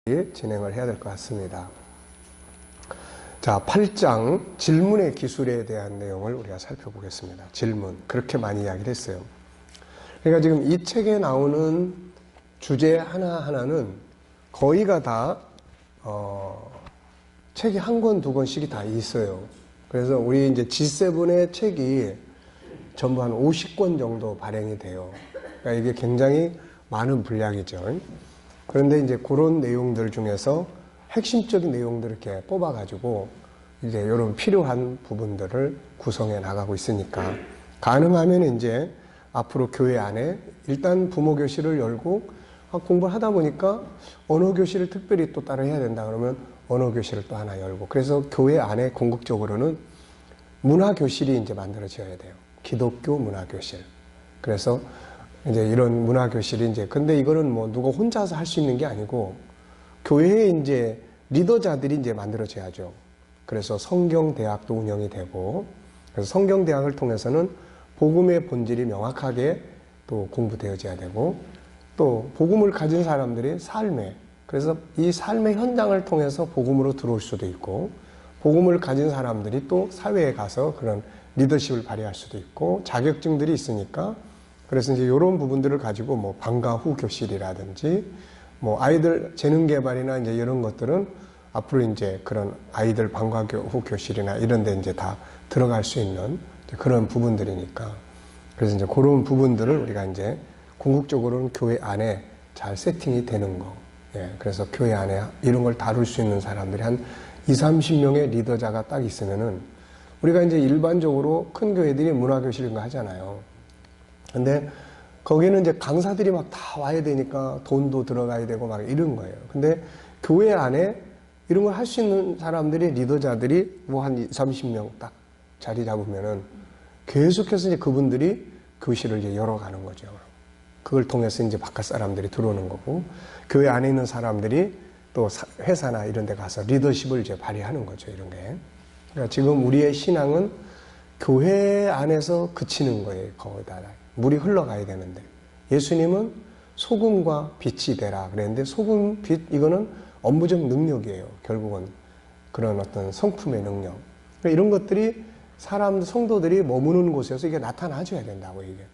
진행을 해야 될 것 같습니다. 자, 8장 질문의 기술에 대한 내용을 우리가 살펴보겠습니다. 질문, 그렇게 많이 이야기를 했어요. 그러니까 지금 이 책에 나오는 주제 하나하나는 거의가 다 책이 한 권, 두 권씩이 다 있어요. 그래서 우리 이제 G7의 책이 전부 한 50권 정도 발행이 돼요. 그러니까 이게 굉장히 많은 분량이죠. 그런데 이제 그런 내용들 중에서 핵심적인 내용들을 이렇게 뽑아가지고 이제 이런 필요한 부분들을 구성해 나가고 있으니까 가능하면 이제 앞으로 교회 안에 일단 부모 교실을 열고 공부를 하다 보니까 언어 교실을 특별히 또 따로 해야 된다 그러면 언어 교실을 또 하나 열고 그래서 교회 안에 궁극적으로는 문화 교실이 이제 만들어져야 돼요. 기독교 문화 교실. 그래서 이제 이런 문화 교실이 이제 근데 이거는 뭐 누가 혼자서 할 수 있는 게 아니고 교회에 이제 리더자들이 이제 만들어져야죠. 그래서 성경대학도 운영이 되고 그래서 성경대학을 통해서는 복음의 본질이 명확하게 또 공부되어져야 되고 또 복음을 가진 사람들이 삶에 그래서 이 삶의 현장을 통해서 복음으로 들어올 수도 있고 복음을 가진 사람들이 또 사회에 가서 그런 리더십을 발휘할 수도 있고 자격증들이 있으니까 그래서 이제 이런 부분들을 가지고 뭐 방과 후 교실이라든지 뭐 아이들 재능 개발이나 이제 이런 것들은 앞으로 이제 그런 아이들 방과 후 교실이나 이런 데 이제 다 들어갈 수 있는 그런 부분들이니까 그래서 이제 그런 부분들을 우리가 이제 궁극적으로는 교회 안에 잘 세팅이 되는 거. 예. 그래서 교회 안에 이런 걸 다룰 수 있는 사람들이 한 20-30명의 리더자가 딱 있으면은 우리가 이제 일반적으로 큰 교회들이 문화교실인가 하잖아요. 근데 거기는 이제 강사들이 막 다 와야 되니까 돈도 들어가야 되고 막 이런 거예요. 근데 교회 안에 이런 걸 할 수 있는 사람들이 리더자들이 뭐 한 30명 딱 자리 잡으면은 계속해서 이제 그분들이 교실을 이제 열어가는 거죠. 그걸 통해서 이제 바깥 사람들이 들어오는 거고 교회 안에 있는 사람들이 또 회사나 이런 데 가서 리더십을 이제 발휘하는 거죠. 이런 게. 그러니까 지금 우리의 신앙은 교회 안에서 그치는 거예요. 거기다. 물이 흘러가야 되는데 예수님은 소금과 빛이 되라 그랬는데 소금, 빛 이거는 업무적 능력이에요. 결국은 그런 어떤 성품의 능력 이런 것들이 사람 성도들이 머무는 곳에서 이게 나타나줘야 된다고 이게.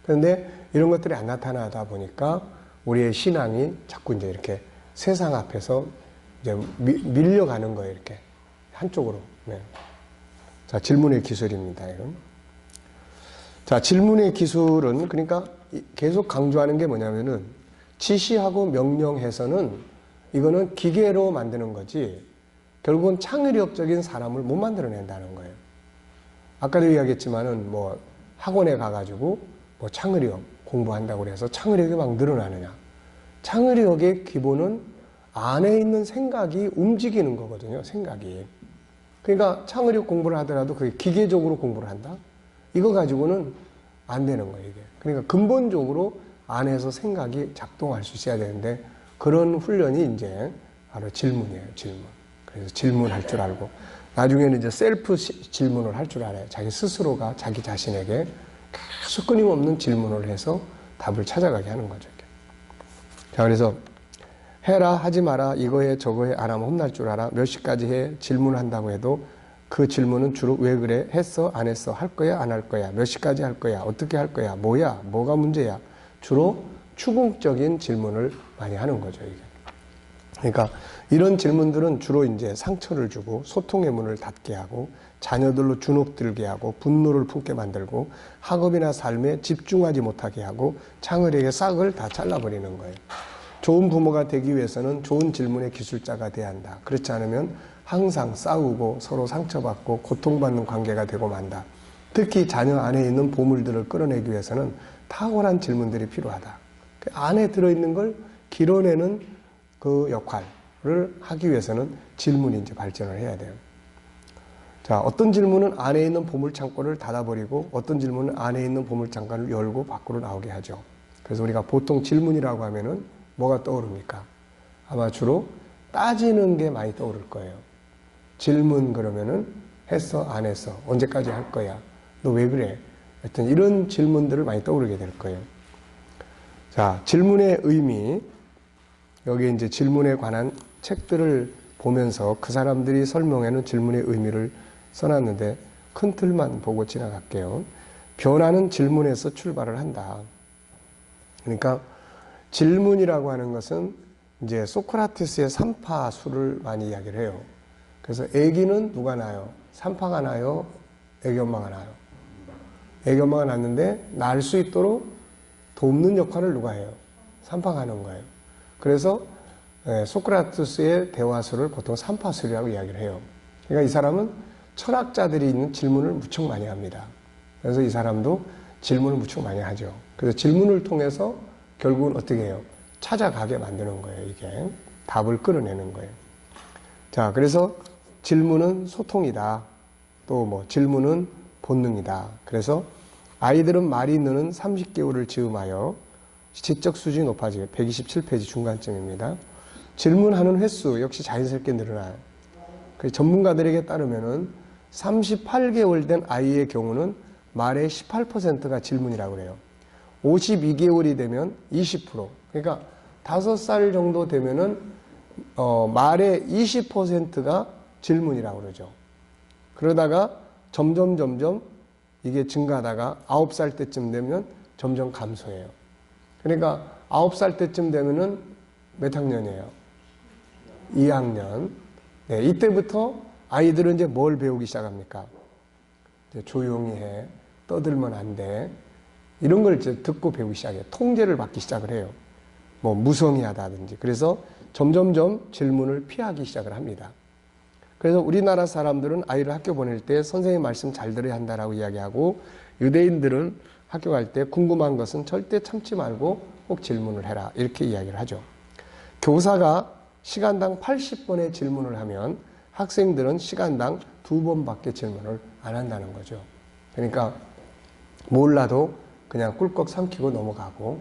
그런데 이런 것들이 안 나타나다 보니까 우리의 신앙이 자꾸 이제 이렇게 세상 앞에서 이제 밀려가는 거예요. 이렇게 한쪽으로. 네. 자, 질문의 기술입니다. 이건. 자, 질문의 기술은 그러니까 계속 강조하는 게 뭐냐면은 지시하고 명령해서는 이거는 기계로 만드는 거지 결국은 창의력적인 사람을 못 만들어낸다는 거예요. 아까도 이야기했지만은 뭐 학원에 가가지고 뭐 창의력 공부한다고 해서 창의력이 막 늘어나느냐. 창의력의 기본은 안에 있는 생각이 움직이는 거거든요. 생각이. 그러니까 창의력 공부를 하더라도 그게 기계적으로 공부를 한다? 이거 가지고는 안 되는 거예요, 이게. 그러니까 근본적으로 안에서 생각이 작동할 수 있어야 되는데 그런 훈련이 이제 바로 질문이에요, 질문. 그래서 질문할 줄 알고 나중에는 이제 셀프 질문을 할 줄 알아요. 자기 스스로가 자기 자신에게 계속 끊임없는 질문을 해서 답을 찾아가게 하는 거죠. 이렇게. 자, 그래서 해라, 하지 마라, 이거 해, 저거 해, 안 하면 혼날 줄 알아. 몇 시까지 해, 질문한다고 해도 그 질문은 주로 왜 그래? 했어? 안 했어? 할 거야? 안 할 거야? 몇 시까지 할 거야? 어떻게 할 거야? 뭐야? 뭐가 문제야? 주로 추궁적인 질문을 많이 하는 거죠, 이게. 그러니까 이런 질문들은 주로 이제 상처를 주고 소통의 문을 닫게 하고 자녀들로 주눅들게 하고 분노를 품게 만들고 학업이나 삶에 집중하지 못하게 하고 창의력의 싹을 다 잘라버리는 거예요. 좋은 부모가 되기 위해서는 좋은 질문의 기술자가 돼야 한다. 그렇지 않으면 항상 싸우고 서로 상처받고 고통받는 관계가 되고 만다. 특히 자녀 안에 있는 보물들을 끌어내기 위해서는 탁월한 질문들이 필요하다. 그 안에 들어있는 걸 길어내는 그 역할을 하기 위해서는 질문이 이제 발전을 해야 돼요. 자, 어떤 질문은 안에 있는 보물창고를 닫아버리고 어떤 질문은 안에 있는 보물창고를 열고 밖으로 나오게 하죠. 그래서 우리가 보통 질문이라고 하면은 뭐가 떠오릅니까? 아마 주로 따지는 게 많이 떠오를 거예요. 질문 그러면은 했어? 안 했어? 언제까지 할 거야? 너 왜 그래? 하여튼 이런 질문들을 많이 떠오르게 될 거예요. 자, 질문의 의미. 여기 이제 질문에 관한 책들을 보면서 그 사람들이 설명하는 질문의 의미를 써놨는데 큰 틀만 보고 지나갈게요. 변화는 질문에서 출발을 한다. 그러니까 질문이라고 하는 것은 이제 소크라테스의 삼파수를 많이 이야기를 해요. 그래서 아기는 누가 낳아요? 삼파가 낳아요? 아기 엄마가 낳아요? 아기 엄마가 낳는데 낳을 수 있도록 돕는 역할을 누가 해요? 삼파가 하는 거예요. 그래서 소크라테스의 대화수를 보통 삼파수라고 이야기를 해요. 그러니까 이 사람은 철학자들이 있는 질문을 무척 많이 합니다. 그래서 이 사람도 질문을 무척 많이 하죠. 그래서 질문을 통해서 결국은 어떻게 해요? 찾아가게 만드는 거예요. 이게 답을 끌어내는 거예요. 자, 그래서 질문은 소통이다. 또 뭐 질문은 본능이다. 그래서 아이들은 말이 느는 30개월을 즈음하여 지적 수준이 높아지게 127페이지 중간쯤입니다. 질문하는 횟수 역시 자연스럽게 늘어나요. 전문가들에게 따르면은 38개월 된 아이의 경우는 말의 18%가 질문이라고 그래요. 52개월이 되면 20%. 그러니까 5살 정도 되면은 말의 20%가 질문이라고 그러죠. 그러다가 점점 이게 증가하다가 9살 때쯤 되면 점점 감소해요. 그러니까 9살 때쯤 되면은 몇 학년이에요? 2학년. 네, 이때부터 아이들은 이제 뭘 배우기 시작합니까? 이제 조용히 해. 떠들면 안 돼. 이런 걸 이제 듣고 배우기 시작해요. 통제를 받기 시작을 해요. 뭐 무성의하다든지. 그래서 점점점 질문을 피하기 시작을 합니다. 그래서 우리나라 사람들은 아이를 학교 보낼 때 선생님 말씀 잘 들어야 한다라고 이야기하고, 유대인들은 학교 갈 때 궁금한 것은 절대 참지 말고 꼭 질문을 해라. 이렇게 이야기를 하죠. 교사가 시간당 80번의 질문을 하면 학생들은 시간당 2번밖에 질문을 안 한다는 거죠. 그러니까 몰라도 그냥 꿀꺽 삼키고 넘어가고,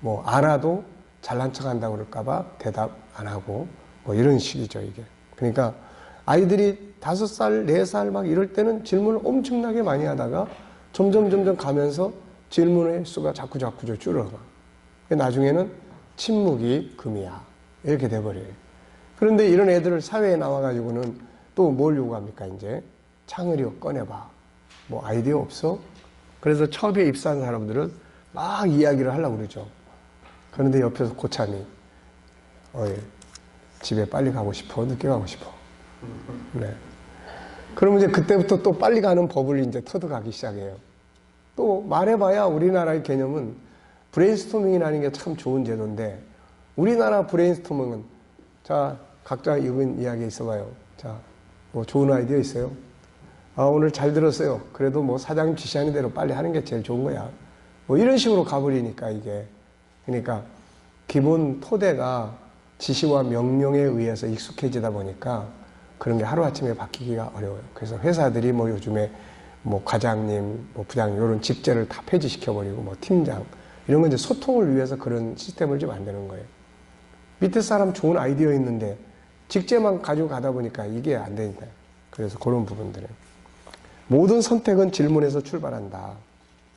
뭐 알아도 잘난 척 한다고 그럴까봐 대답 안 하고, 뭐 이런 식이죠, 이게. 그러니까 아이들이 5살, 4살 막 이럴 때는 질문을 엄청나게 많이 하다가 점점 가면서 질문의 수가 자꾸 줄어가. 나중에는 침묵이 금이야. 이렇게 돼버려요. 그런데 이런 애들을 사회에 나와가지고는 또 뭘 요구합니까, 이제? 창의력 꺼내봐. 뭐 아이디어 없어? 그래서 처음에 입사한 사람들은 막 이야기를 하려고 그러죠. 그런데 옆에서 고참이, 집에 빨리 가고 싶어? 늦게 가고 싶어? 네. 그러면 이제 그때부터 또 빨리 가는 법을 이제 터득하기 시작해요. 또 말해봐야 우리나라의 개념은 브레인스토밍이라는 게 참 좋은 제도인데, 우리나라 브레인스토밍은, 자, 각자 이건 이야기 있어봐요. 자, 뭐 좋은 아이디어 있어요? 아, 오늘 잘 들었어요. 그래도 뭐 사장님 지시하는 대로 빨리 하는 게 제일 좋은 거야. 뭐 이런 식으로 가버리니까 이게. 그러니까 기본 토대가 지시와 명령에 의해서 익숙해지다 보니까 그런 게 하루아침에 바뀌기가 어려워요. 그래서 회사들이 뭐 요즘에 뭐 과장님, 뭐 부장님 이런 직제를 다 폐지시켜버리고 뭐 팀장 이런 건 이제 소통을 위해서 그런 시스템을 좀 만드는 거예요. 밑에 사람 좋은 아이디어 있는데 직제만 가지고 가다 보니까 이게 안 되니까. 그래서 그런 부분들은. 모든 선택은 질문에서 출발한다.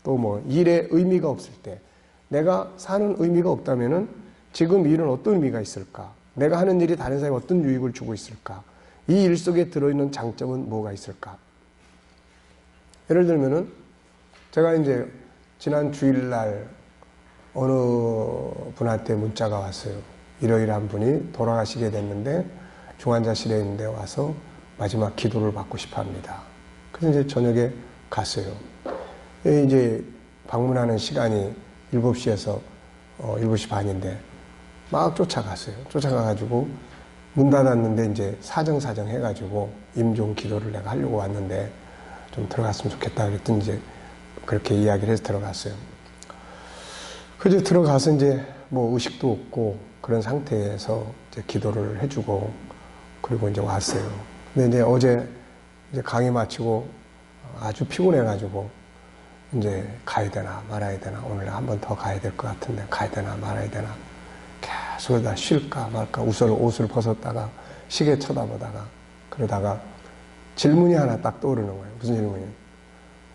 또 뭐 일에 의미가 없을 때, 내가 사는 의미가 없다면은 지금 일은 어떤 의미가 있을까? 내가 하는 일이 다른 사람에 어떤 유익을 주고 있을까? 이 일 속에 들어있는 장점은 뭐가 있을까? 예를 들면은 제가 이제 지난 주일날 어느 분한테 문자가 왔어요. 이러이러한 분이 돌아가시게 됐는데 중환자실에 있는데 와서 마지막 기도를 받고 싶어 합니다. 그래서 이제 저녁에 갔어요. 이제 방문하는 시간이 7시에서 7시 반인데 막 쫓아갔어요. 쫓아가가지고 문 닫았는데 이제 사정사정 해가지고 임종 기도를 내가 하려고 왔는데 좀 들어갔으면 좋겠다 그랬더니 이제 그렇게 이야기를 해서 들어갔어요. 그래서 들어가서 이제 뭐 의식도 없고 그런 상태에서 이제 기도를 해주고 그리고 이제 왔어요. 근데 이제 어제 이제 강의 마치고 아주 피곤해가지고 이제 가야 되나 말아야 되나 오늘 한 번 더 가야 될 것 같은데 가야 되나 말아야 되나 계속 다 쉴까 말까 옷을 벗었다가 시계 쳐다보다가 그러다가 질문이 하나 딱 떠오르는 거예요. 무슨 질문이에요?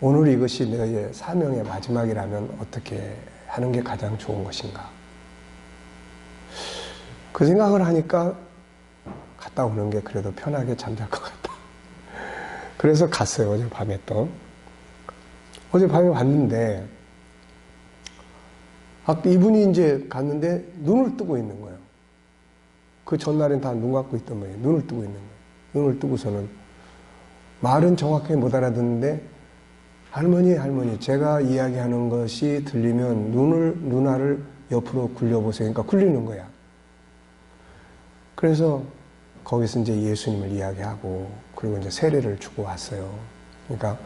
오늘 이것이 너의 사명의 마지막이라면 어떻게 하는 게 가장 좋은 것인가? 그 생각을 하니까 갔다 오는 게 그래도 편하게 잠잘 것 같다. 그래서 갔어요. 어젯밤에 또. 어젯밤에 왔는데 이분이 이제 갔는데 눈을 뜨고 있는 거예요. 그 전날엔 다 눈 감고 있던 거예요. 눈을 뜨고 있는 거예요. 눈을 뜨고서는 말은 정확하게 못 알아듣는데 할머니 제가 이야기하는 것이 들리면 눈알을 옆으로 굴려보세요. 그러니까 굴리는 거야. 그래서 거기서 이제 예수님을 이야기하고 그리고 이제 세례를 주고 왔어요. 그러니까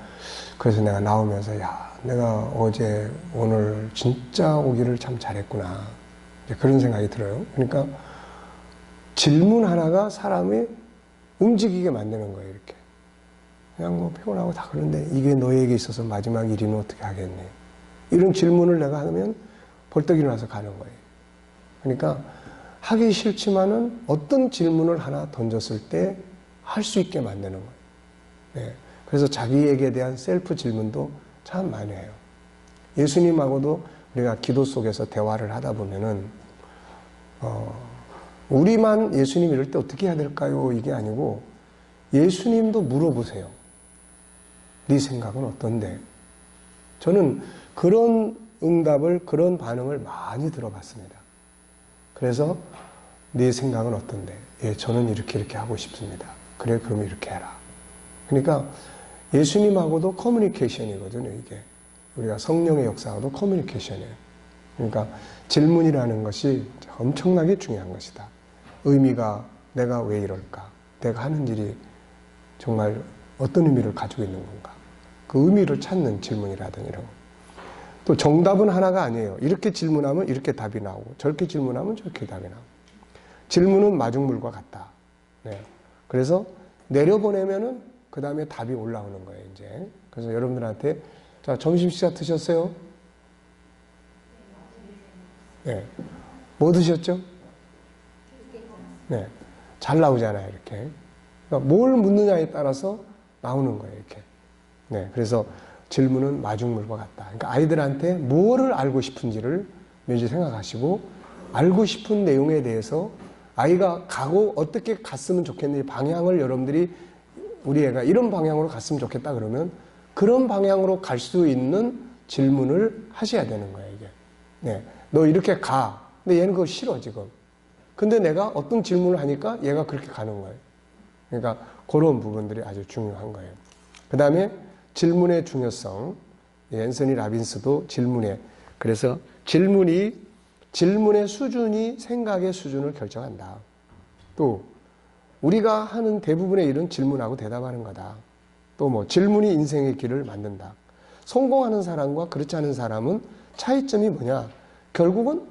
그래서 내가 나오면서 내가 어제 오늘 진짜 오기를 참 잘했구나. 그런 생각이 들어요. 그러니까 질문 하나가 사람이 움직이게 만드는 거예요. 이렇게 그냥 뭐 피곤하고 다 그런데 이게 너에게 있어서 마지막 일이면 어떻게 하겠니? 이런 질문을 내가 하면 벌떡 일어나서 가는 거예요. 그러니까 하기 싫지만은 어떤 질문을 하나 던졌을 때 할 수 있게 만드는 거예요. 네. 그래서 자기에게 대한 셀프 질문도 참 많이 해요. 예수님하고도 우리가 기도 속에서 대화를 하다 보면은 우리만 예수님 이럴 때 어떻게 해야 될까요? 이게 아니고 예수님도 물어보세요. 네 생각은 어떤데? 저는 그런 응답을, 그런 반응을 많이 들어봤습니다. 그래서 네 생각은 어떤데? 예, 저는 이렇게 하고 싶습니다. 그래, 그럼 이렇게 해라. 그러니까 예수님하고도 커뮤니케이션이거든요, 이게. 우리가 성령의 역사하고도 커뮤니케이션이에요. 그러니까 질문이라는 것이 엄청나게 중요한 것이다. 의미가 내가 왜 이럴까? 내가 하는 일이 정말 어떤 의미를 가지고 있는 건가? 그 의미를 찾는 질문이라든지 이런 거. 또 정답은 하나가 아니에요. 이렇게 질문하면 이렇게 답이 나오고 저렇게 질문하면 저렇게 답이 나오고. 질문은 마중물과 같다. 네. 그래서 내려보내면은 그 다음에 답이 올라오는 거예요, 이제. 그래서 여러분들한테 자, 점심 식사 드셨어요? 네. 뭐 드셨죠? 네. 잘 나오잖아요, 이렇게. 그러니까 뭘 묻느냐에 따라서 나오는 거예요, 이렇게. 네. 그래서 질문은 마중물과 같다. 그러니까 아이들한테 뭐를 알고 싶은지를 먼저 생각하시고 알고 싶은 내용에 대해서 아이가 가고 어떻게 갔으면 좋겠는지 방향을 여러분들이 우리 애가 이런 방향으로 갔으면 좋겠다 그러면 그런 방향으로 갈 수 있는 질문을 하셔야 되는 거예요, 이게. 네. 너 이렇게 가. 근데 얘는 그거 싫어, 지금. 근데 내가 어떤 질문을 하니까 얘가 그렇게 가는 거예요. 그러니까 그런 부분들이 아주 중요한 거예요. 그 다음에 질문의 중요성. 앤서니 라빈스도 질문에. 그래서 질문의 수준이 생각의 수준을 결정한다. 또 우리가 하는 대부분의 일은 질문하고 대답하는 거다. 또 뭐 질문이 인생의 길을 만든다. 성공하는 사람과 그렇지 않은 사람은 차이점이 뭐냐? 결국은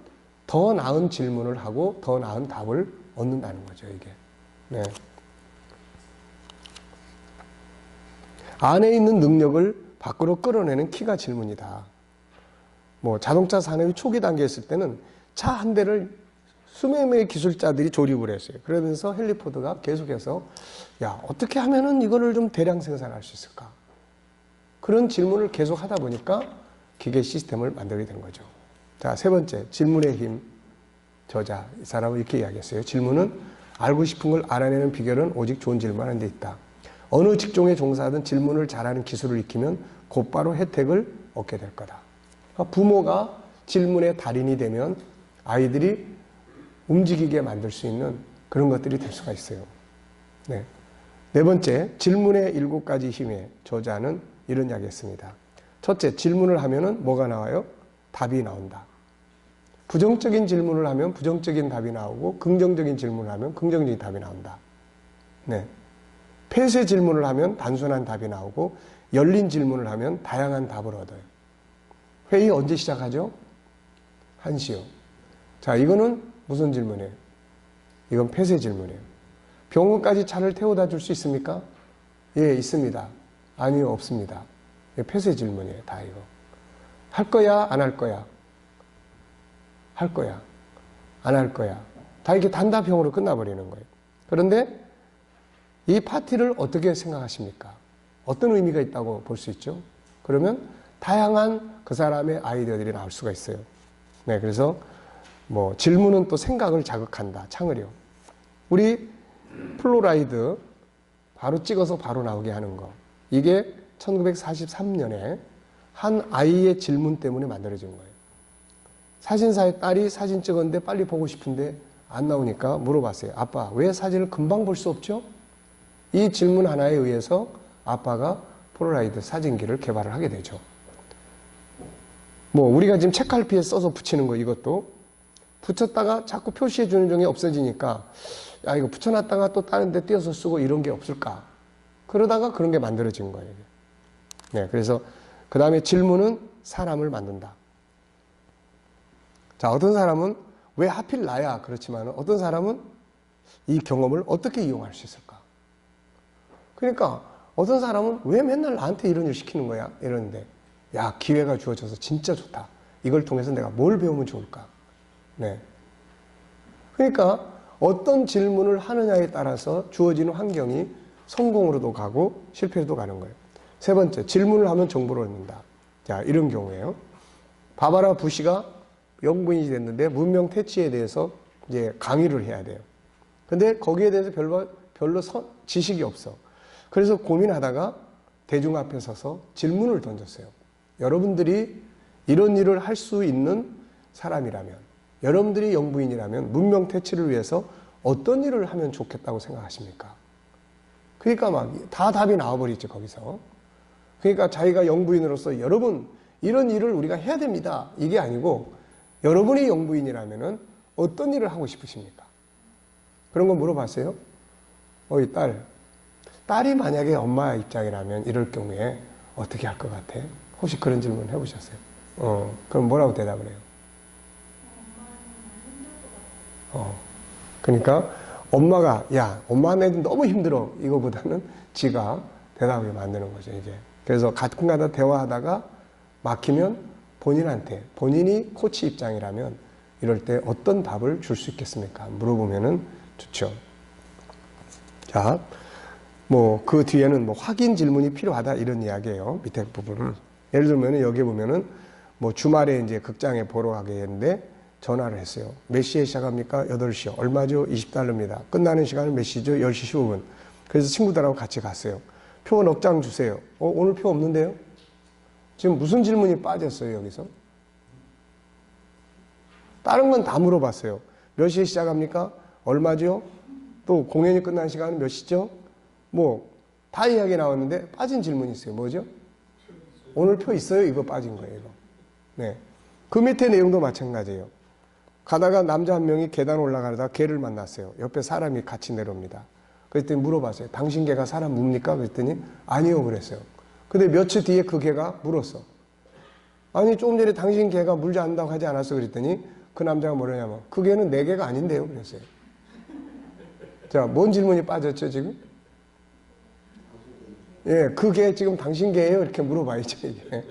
더 나은 질문을 하고 더 나은 답을 얻는다는 거죠, 이게. 네. 안에 있는 능력을 밖으로 끌어내는 키가 질문이다. 뭐 자동차 산업이 초기 단계에 있을 때는 차 한 대를 수백 명의 기술자들이 조립을 했어요. 그러면서 헨리 포드가 계속해서 어떻게 하면은 이거를 좀 대량 생산할 수 있을까? 그런 질문을 계속 하다 보니까 기계 시스템을 만들게 된 거죠. 자, 세 번째, 질문의 힘. 저자, 이 사람은 이렇게 이야기했어요. 질문은 알고 싶은 걸 알아내는 비결은 오직 좋은 질문하는 데 있다. 어느 직종에 종사하든 질문을 잘하는 기술을 익히면 곧바로 혜택을 얻게 될 거다. 그러니까 부모가 질문의 달인이 되면 아이들이 움직이게 만들 수 있는 그런 것들이 될 수가 있어요. 네. 네 번째, 질문의 7가지 힘의 저자는 이런 이야기 했습니다. 첫째, 질문을 하면은 뭐가 나와요? 답이 나온다. 부정적인 질문을 하면 부정적인 답이 나오고 긍정적인 질문을 하면 긍정적인 답이 나온다. 네. 폐쇄 질문을 하면 단순한 답이 나오고 열린 질문을 하면 다양한 답을 얻어요. 회의 언제 시작하죠? 1시요. 자, 이거는 무슨 질문이에요? 이건 폐쇄 질문이에요. 병원까지 차를 태워다 줄 수 있습니까? 예, 있습니다. 아니요, 없습니다. 폐쇄 질문이에요, 다 이거. 할 거야, 안 할 거야? 할 거야, 안 할 거야? 다 이렇게 단답형으로 끝나버리는 거예요. 그런데 이 파티를 어떻게 생각하십니까? 어떤 의미가 있다고 볼 수 있죠? 그러면 다양한 그 사람의 아이디어들이 나올 수가 있어요. 네, 그래서 뭐 질문은 또 생각을 자극한다. 창의력. 우리 플로라이드 바로 찍어서 바로 나오게 하는 거. 이게 1943년에 한 아이의 질문 때문에 만들어진 거예요. 사진사의 딸이 사진 찍었는데 빨리 보고 싶은데 안 나오니까 물어봤어요. 아빠, 왜 사진을 금방 볼 수 없죠? 이 질문 하나에 의해서 아빠가 폴라로이드 사진기를 개발을 하게 되죠. 뭐 우리가 지금 책갈피에 써서 붙이는 거 이것도 붙였다가 자꾸 표시해 주는 종이 없어지니까 야 이거 붙여놨다가 또 다른 데 띄어서 쓰고 이런 게 없을까? 그러다가 그런 게 만들어진 거예요. 네, 그래서 그 다음에 질문은 사람을 만든다. 자, 어떤 사람은 왜 하필 나야? 그렇지만 어떤 사람은 이 경험을 어떻게 이용할 수 있을까? 그러니까 어떤 사람은 왜 맨날 나한테 이런 일 시키는 거야? 이러는데 야, 기회가 주어져서 진짜 좋다. 이걸 통해서 내가 뭘 배우면 좋을까? 네. 그러니까 어떤 질문을 하느냐에 따라서 주어지는 환경이 성공으로도 가고 실패로도 가는 거예요. 세 번째, 질문을 하면 정보를 얻는다. 자, 이런 경우에요. 바바라 부시가 영부인이 됐는데 문명 퇴치에 대해서 이제 강의를 해야 돼요. 근데 거기에 대해서 별로 지식이 없어. 그래서 고민하다가 대중 앞에 서서 질문을 던졌어요. 여러분들이 이런 일을 할 수 있는 사람이라면, 여러분들이 영부인이라면 문명 퇴치를 위해서 어떤 일을 하면 좋겠다고 생각하십니까? 그러니까 막 다 답이 나와버리죠, 거기서. 그러니까 자기가 영부인으로서 여러분, 이런 일을 우리가 해야 됩니다. 이게 아니고, 여러분이 영부인이라면 어떤 일을 하고 싶으십니까? 그런 거 물어봤어요? 어이, 딸이 만약에 엄마 입장이라면 이럴 경우에 어떻게 할 것 같아? 혹시 그런 질문 해보셨어요? 그럼 뭐라고 대답을 해요? 그러니까 엄마가 야, 엄마는 너무 힘들어. 이거보다는 지가 대답을 만드는 거죠, 이제. 그래서 가끔가다 대화하다가 막히면 본인이 코치 입장이라면 이럴 때 어떤 답을 줄 수 있겠습니까? 물어보면은 좋죠. 자, 뭐 그 뒤에는 뭐 확인 질문이 필요하다 이런 이야기예요. 밑에 부분은. 예를 들면 여기 보면은 뭐 주말에 이제 극장에 보러 가게 했는데 전화를 했어요. 몇 시에 시작합니까? 8시요. 얼마죠? $20입니다. 끝나는 시간은 몇 시죠? 10시 15분. 그래서 친구들하고 같이 갔어요. 표 넉 장 주세요. 오늘 표 없는데요? 지금 무슨 질문이 빠졌어요, 여기서? 다른 건 다 물어봤어요. 몇 시에 시작합니까? 얼마죠? 또 공연이 끝난 시간은 몇 시죠? 뭐, 다 이야기 나왔는데 빠진 질문이 있어요. 뭐죠? 오늘 표 있어요? 이거 빠진 거예요, 이거. 네. 그 밑에 내용도 마찬가지예요. 가다가 남자 한 명이 계단 올라가다 개를 만났어요. 옆에 사람이 같이 내려옵니다. 그랬더니 물어봤어요. 당신 개가 사람 묵니까? 그랬더니 아니요, 그랬어요. 근데 며칠 뒤에 그 개가 물었어. 아니, 조금 전에 당신 개가 물지 않는다고 하지 않았어? 그랬더니 그 남자가 뭐라냐면 그 개는 내 개가 아닌데요? 그랬어요. 자, 뭔 질문이 빠졌죠, 지금? 예, 그 개 지금 당신 개예요? 이렇게 물어봐야죠, 이게.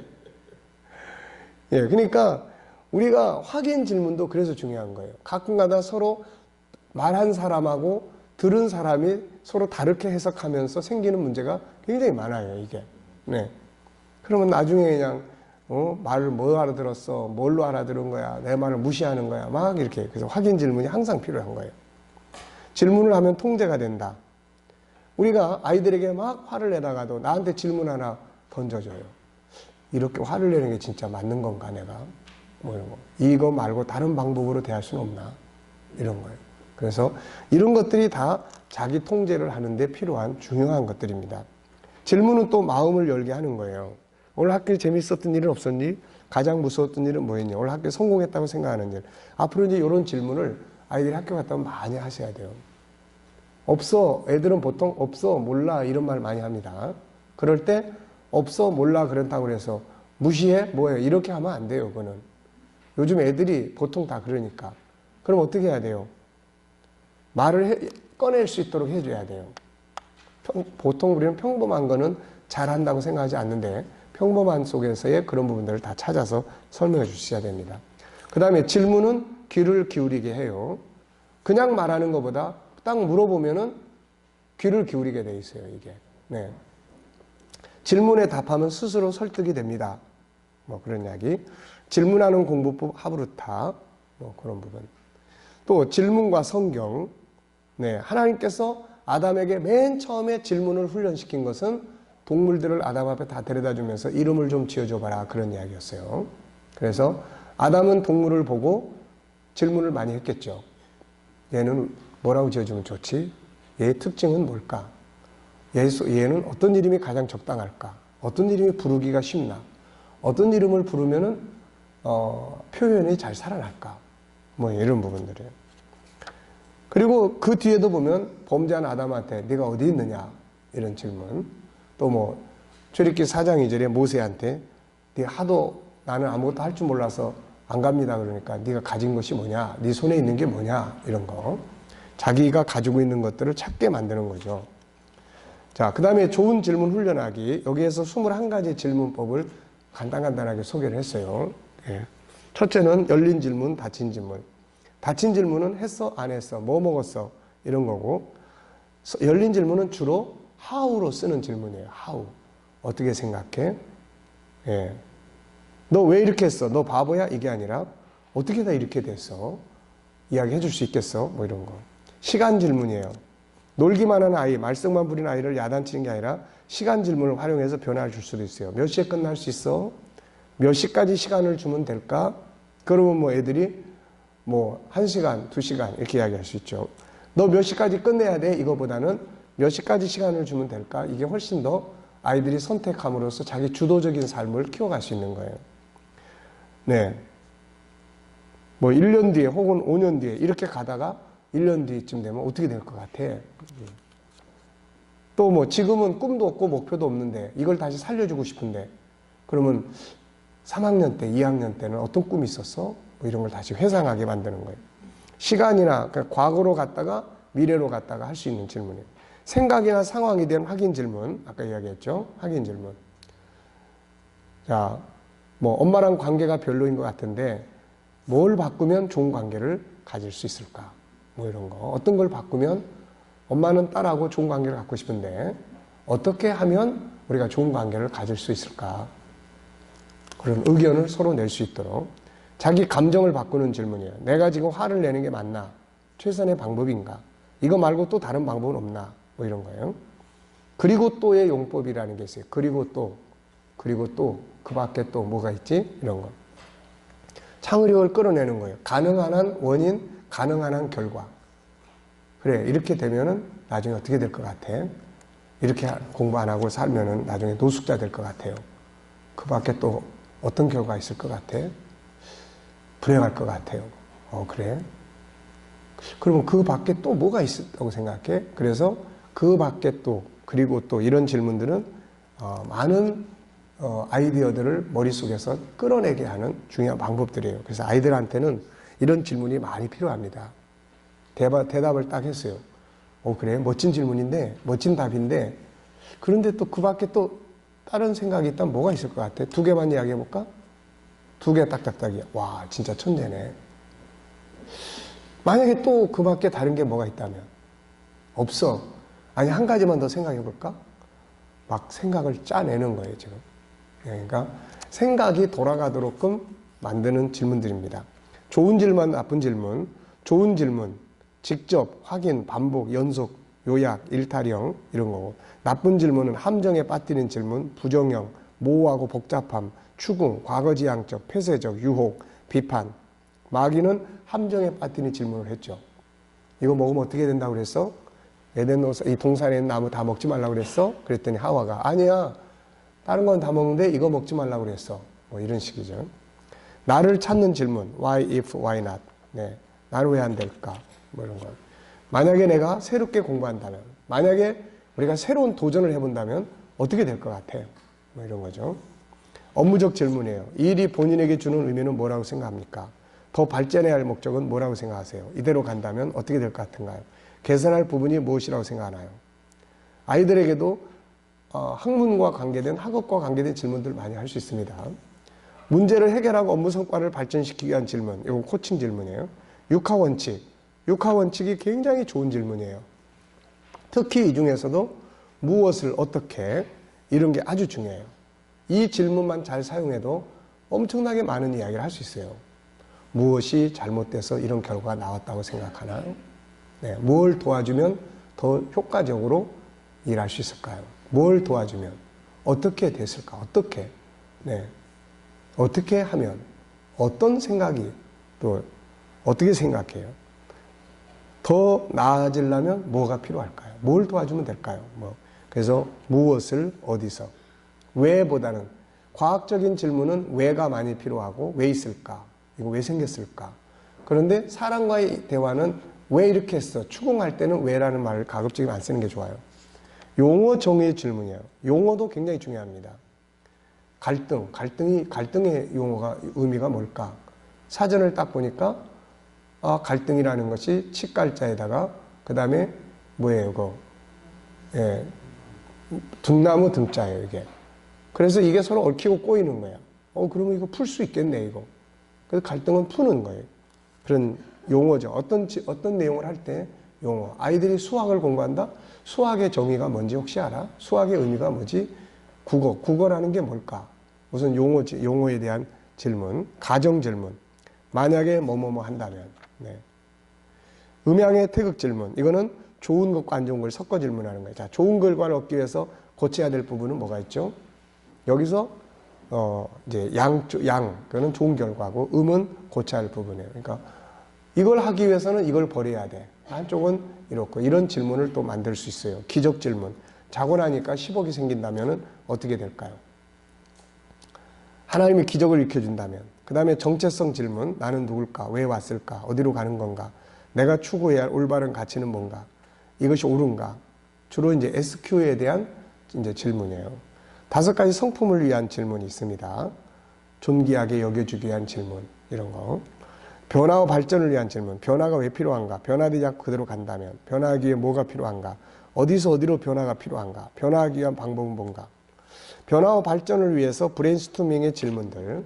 예, 그러니까 우리가 확인 질문도 그래서 중요한 거예요. 가끔가다 서로 말한 사람하고 들은 사람이 서로 다르게 해석하면서 생기는 문제가 굉장히 많아요, 이게. 네. 그러면 나중에 그냥, 말을 뭐 알아들었어? 뭘로 알아들은 거야? 내 말을 무시하는 거야? 막 이렇게. 그래서 확인 질문이 항상 필요한 거예요. 질문을 하면 통제가 된다. 우리가 아이들에게 막 화를 내다가도 나한테 질문 하나 던져줘요. 이렇게 화를 내는 게 진짜 맞는 건가, 내가? 뭐 이런 거. 이거 말고 다른 방법으로 대할 수는 없나? 이런 거예요. 그래서 이런 것들이 다 자기 통제를 하는데 필요한 중요한 것들입니다. 질문은 또 마음을 열게 하는 거예요. 오늘 학교에 재밌었던 일은 없었니? 가장 무서웠던 일은 뭐였니? 오늘 학교에 성공했다고 생각하는 일. 앞으로 이제 이런 질문을 아이들이 학교 갔다 오면 많이 하셔야 돼요. 없어. 애들은 보통 없어, 몰라 이런 말 많이 합니다. 그럴 때 없어, 몰라 그런다고 해서 무시해? 뭐예요? 이렇게 하면 안 돼요, 그거는. 요즘 애들이 보통 다 그러니까. 그럼 어떻게 해야 돼요? 말을 꺼낼 수 있도록 해줘야 돼요. 보통 우리는 평범한 거는 잘한다고 생각하지 않는데 평범한 속에서의 그런 부분들을 다 찾아서 설명해 주셔야 됩니다. 그 다음에 질문은 귀를 기울이게 해요. 그냥 말하는 것보다 딱 물어보면은 귀를 기울이게 돼 있어요, 이게. 네. 질문에 답하면 스스로 설득이 됩니다. 뭐 그런 이야기. 질문하는 공부법 하브루타. 뭐 그런 부분. 또 질문과 성경. 네, 하나님께서 아담에게 맨 처음에 질문을 훈련시킨 것은 동물들을 아담 앞에 다 데려다 주면서 이름을 좀 지어줘 봐라, 그런 이야기였어요. 그래서 아담은 동물을 보고 질문을 많이 했겠죠. 얘는 뭐라고 지어주면 좋지? 얘의 특징은 뭘까? 얘는 어떤 이름이 가장 적당할까? 어떤 이름이 부르기가 쉽나? 어떤 이름을 부르면은 표현이 잘 살아날까? 뭐 이런 부분들이에요. 그리고 그 뒤에도 보면 범죄한 아담한테 네가 어디 있느냐? 이런 질문. 또 뭐 출애굽기 4장 2절에 모세한테 네 하도 나는 아무것도 할 줄 몰라서 안 갑니다. 그러니까 네가 가진 것이 뭐냐? 네 손에 있는 게 뭐냐? 이런 거. 자기가 가지고 있는 것들을 찾게 만드는 거죠. 자, 그 다음에 좋은 질문 훈련하기. 여기에서 21가지 질문법을 간단하게 소개를 했어요. 예. 첫째는 열린 질문, 닫힌 질문. 닫힌 질문은 했어, 안 했어, 뭐 먹었어, 이런 거고, 열린 질문은 주로 how로 쓰는 질문이에요. how. 어떻게 생각해? 예. 너 왜 이렇게 했어? 너 바보야? 이게 아니라 어떻게 다 이렇게 됐어? 이야기해 줄 수 있겠어? 뭐 이런 거. 시간 질문이에요. 놀기만 하는 아이, 말썽만 부리는 아이를 야단치는 게 아니라 시간 질문을 활용해서 변화를 줄 수도 있어요. 몇 시에 끝날 수 있어? 몇 시까지 시간을 주면 될까? 그러면 뭐 애들이 뭐 1시간, 2시간 이렇게 이야기할 수 있죠. 너 몇 시까지 끝내야 돼? 이거보다는 몇 시까지 시간을 주면 될까? 이게 훨씬 더 아이들이 선택함으로써 자기 주도적인 삶을 키워갈 수 있는 거예요. 네. 뭐 1년 뒤에 혹은 5년 뒤에 이렇게 가다가 1년 뒤쯤 되면 어떻게 될 것 같아? 또 뭐 지금은 꿈도 없고 목표도 없는데 이걸 다시 살려주고 싶은데 그러면 3학년 때, 2학년 때는 어떤 꿈이 있었어? 뭐 이런 걸 다시 회상하게 만드는 거예요. 시간이나 그러니까 과거로 갔다가 미래로 갔다가 할 수 있는 질문이에요. 생각이나 상황에 대한 확인 질문, 아까 이야기했죠? 확인 질문. 자, 뭐 엄마랑 관계가 별로인 것 같은데 뭘 바꾸면 좋은 관계를 가질 수 있을까? 뭐 이런 거. 어떤 걸 바꾸면 엄마는 딸하고 좋은 관계를 갖고 싶은데 어떻게 하면 우리가 좋은 관계를 가질 수 있을까? 그런 의견을 서로 낼 수 있도록. 자기 감정을 바꾸는 질문이에요. 내가 지금 화를 내는 게 맞나? 최선의 방법인가? 이거 말고 또 다른 방법은 없나? 뭐 이런 거예요. 그리고 또의 용법이라는 게 있어요. 그리고 또, 그 밖에 또 뭐가 있지? 이런 거. 창의력을 끌어내는 거예요. 가능한 한 원인, 가능한 한 결과. 그래, 이렇게 되면은 나중에 어떻게 될 것 같아? 이렇게 공부 안 하고 살면은 나중에 노숙자 될 것 같아요. 그 밖에 또 어떤 결과가 있을 것 같아? 불행할 것 같아요. 그래? 그러면 그 밖에 또 뭐가 있다고 생각해? 그래서 그 밖에 또, 그리고 또 이런 질문들은 많은 아이디어들을 머릿속에서 끌어내게 하는 중요한 방법들이에요. 그래서 아이들한테는 이런 질문이 많이 필요합니다. 대답을 딱 했어요. 그래? 멋진 질문인데, 멋진 답인데, 그런데 또 그 밖에 또 다른 생각이 있다면 뭐가 있을 것 같아? 2개만 이야기해 볼까? 2개 딱딱딱이야. 와, 진짜 천재네. 만약에 또 그 밖에 다른 게 뭐가 있다면? 없어. 아니, 한 가지만 더 생각해 볼까? 막 생각을 짜내는 거예요, 지금. 그러니까 생각이 돌아가도록끔 만드는 질문들입니다. 좋은 질문, 나쁜 질문. 좋은 질문, 직접, 확인, 반복, 연속, 요약, 일탈형 이런 거고, 나쁜 질문은 함정에 빠뜨리는 질문, 부정형, 모호하고 복잡함, 추궁, 과거지향적, 폐쇄적, 유혹, 비판. 마귀는 함정에 빠뜨리는 질문을 했죠. 이거 먹으면 어떻게 된다고 그랬어? 에덴 이 동산에 있는 나무 다 먹지 말라고 그랬어? 그랬더니 하와가 아니야, 다른 건 다 먹는데 이거 먹지 말라고 그랬어. 뭐 이런 식이죠. 나를 찾는 질문, why if, why not. 네, 나는 왜 안 될까? 뭐 이런 거. 만약에 내가 새롭게 공부한다면, 만약에 우리가 새로운 도전을 해본다면 어떻게 될 것 같아? 뭐 이런 거죠. 업무적 질문이에요. 이 일이 본인에게 주는 의미는 뭐라고 생각합니까? 더 발전해야 할 목적은 뭐라고 생각하세요? 이대로 간다면 어떻게 될 것 같은가요? 개선할 부분이 무엇이라고 생각하나요? 아이들에게도 학문과 관계된, 학업과 관계된 질문들 많이 할 수 있습니다. 문제를 해결하고 업무 성과를 발전시키기 위한 질문, 이건 코칭 질문이에요. 육하원칙, 육하원칙이 굉장히 좋은 질문이에요. 특히 이 중에서도 무엇을 어떻게, 이런 게 아주 중요해요. 이 질문만 잘 사용해도 엄청나게 많은 이야기를 할 수 있어요. 무엇이 잘못돼서 이런 결과가 나왔다고 생각하나? 네, 뭘 도와주면 더 효과적으로 일할 수 있을까요? 뭘 도와주면 어떻게 됐을까? 어떻게? 네, 어떻게 하면 어떤 생각이 또 어떻게 생각해요? 더 나아지려면 뭐가 필요할까요? 뭘 도와주면 될까요? 그래서 무엇을 어디서 왜보다는 과학적인 질문은 왜가 많이 필요하고 왜 있을까? 이거 왜 생겼을까? 그런데 사람과의 대화는 왜 이렇게 했어? 추궁할 때는 왜라는 말을 가급적이면 안 쓰는 게 좋아요. 용어 정의의 질문이에요. 용어도 굉장히 중요합니다. 갈등의 용어가 의미가 뭘까? 사전을 딱 보니까 갈등이라는 것이 칡갈자에다가 그 다음에 뭐예요, 그거? 예, 등나무 등자예요, 이게. 그래서 이게 서로 얽히고 꼬이는 거야. 그러면 이거 풀 수 있겠네, 이거. 그래서 갈등은 푸는 거예요. 그런 용어죠. 어떤 내용을 할 때 용어. 아이들이 수학을 공부한다? 수학의 정의가 뭔지 혹시 알아? 수학의 의미가 뭐지? 국어라는 게 뭘까? 무슨 용어에 대한 질문, 가정 질문. 만약에 뭐뭐뭐 한다면. 네. 음양의 태극 질문. 이거는 좋은 것과 안 좋은 걸 섞어 질문하는 거예요. 자, 좋은 결과를 얻기 위해서 고쳐야 될 부분은 뭐가 있죠? 여기서 이제 그거는 좋은 결과고 음은 고쳐야 할 부분이에요. 그러니까 이걸 하기 위해서는 이걸 버려야 돼. 한쪽은 이렇고 이런 질문을 또 만들 수 있어요. 기적 질문. 자고 나니까 10억이 생긴다면 어떻게 될까요? 하나님이 기적을 일으켜준다면. 그 다음에 정체성 질문. 나는 누굴까? 왜 왔을까? 어디로 가는 건가? 내가 추구해야 할 올바른 가치는 뭔가? 이것이 옳은가? 주로 이제 SQ에 대한 이제 질문이에요. 5가지 성품을 위한 질문이 있습니다. 존귀하게 여겨주기 위한 질문. 이런 거. 변화와 발전을 위한 질문. 변화가 왜 필요한가? 변화되지 않고 그대로 간다면. 변화하기 위해 뭐가 필요한가? 어디서 어디로 변화가 필요한가? 변화하기 위한 방법은 뭔가? 변화와 발전을 위해서 브레인스토밍의 질문들.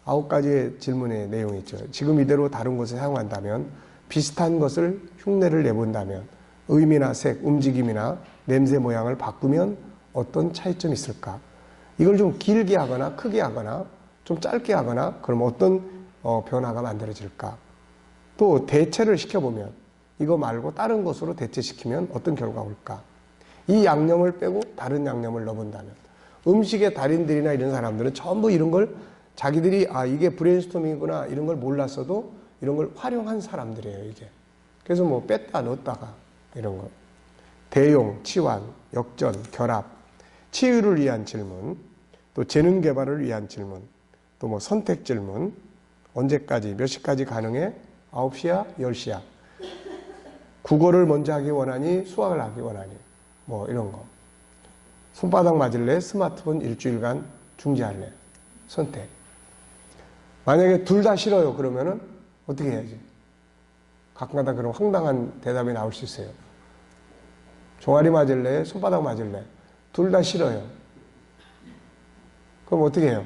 9가지의 질문의 내용이 있죠. 지금 이대로 다른 곳에 사용한다면, 비슷한 것을 흉내를 내본다면, 의미나 색, 움직임이나 냄새 모양을 바꾸면 어떤 차이점이 있을까? 이걸 좀 길게 하거나 크게 하거나 좀 짧게 하거나 그럼 어떤 변화가 만들어질까? 또 대체를 시켜보면 이거 말고 다른 것으로 대체시키면 어떤 결과가 올까? 이 양념을 빼고 다른 양념을 넣어본다면 음식의 달인들이나 이런 사람들은 전부 이런 걸 자기들이 이게 브레인스토밍이구나 이런 걸 몰랐어도 이런 걸 활용한 사람들이에요, 이게. 그래서 뭐 뺐다 넣었다가 이런 거. 대용, 치환, 역전, 결합, 치유를 위한 질문, 또 재능 개발을 위한 질문, 또 뭐 선택 질문, 언제까지, 몇 시까지 가능해? 9시야? 10시야? 국어를 먼저 하기 원하니? 수학을 하기 원하니? 뭐 이런 거. 손바닥 맞을래? 스마트폰 일주일간 중지할래? 선택. 만약에 둘 다 싫어요. 그러면은 어떻게 해야지? 가끔가다 그런 황당한 대답이 나올 수 있어요. 종아리 맞을래? 손바닥 맞을래? 둘 다 싫어요. 그럼 어떻게 해요?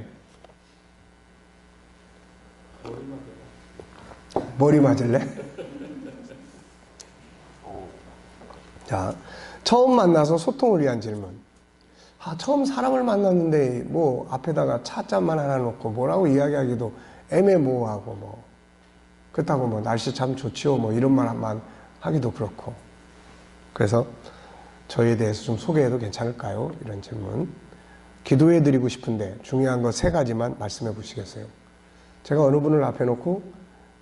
머리 맞을래? 자, 처음 만나서 소통을 위한 질문. 처음 사람을 만났는데 뭐 앞에다가 차잔만 하나 놓고 뭐라고 이야기하기도 애매모호하고 뭐 그렇다고 뭐 날씨 참 좋지요 뭐 이런 말만 하기도 그렇고. 그래서 저에 대해서 좀 소개해도 괜찮을까요? 이런 질문. 기도해 드리고 싶은데 중요한 거 3가지만 말씀해 보시겠어요? 제가 어느 분을 앞에 놓고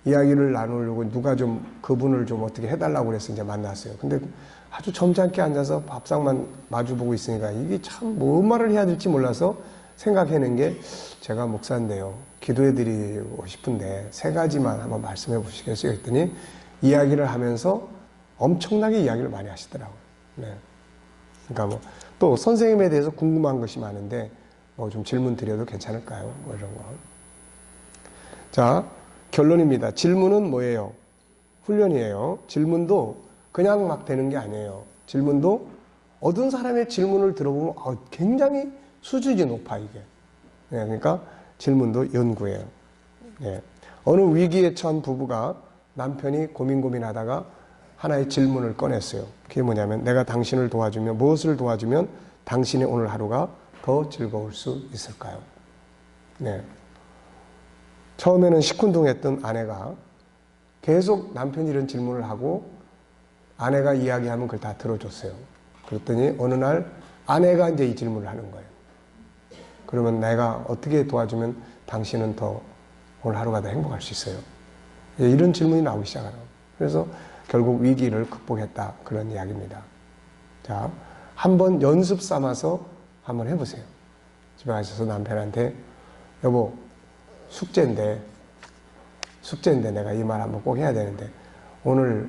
이야기를 나누려고 누가 좀 그분을 좀 어떻게 해달라고 그래서 이제 만났어요. 근데 아주 점잖게 앉아서 밥상만 마주보고 있으니까 이게 참 뭔 말을 해야 될지 몰라서 생각해낸 게 제가 목사인데요. 기도해 드리고 싶은데 3가지만 한번 말씀해 보시겠어요? 했더니 이야기를 하면서 엄청나게 이야기를 많이 하시더라고요. 네. 그러니까 뭐 또 선생님에 대해서 궁금한 것이 많은데 뭐 좀 질문 드려도 괜찮을까요? 뭐 이런 거. 자, 결론입니다. 질문은 뭐예요? 훈련이에요. 질문도 그냥 막 되는 게 아니에요. 질문도 어떤 사람의 질문을 들어보면 굉장히 수준이 높아 이게. 네, 그러니까 질문도 연구예요. 네. 어느 위기에 처한 부부가 남편이 고민하다가 하나의 질문을 꺼냈어요. 그게 뭐냐면 내가 당신을 도와주면 무엇을 도와주면 당신의 오늘 하루가 더 즐거울 수 있을까요? 네. 처음에는 시큰둥했던 아내가 계속 남편이 이런 질문을 하고 아내가 이야기하면 그걸 다 들어줬어요. 그랬더니 어느 날 아내가 이제 이 질문을 하는 거예요. 그러면 내가 어떻게 도와주면 당신은 더 오늘 하루가 더 행복할 수 있어요? 이런 질문이 나오기 시작하는 거예요. 그래서 결국 위기를 극복했다, 그런 이야기입니다. 자, 한번 연습 삼아서 한번 해보세요. 집에 가셔서 남편한테 여보, 숙제인데 내가 이 말 한번 꼭 해야 되는데 오늘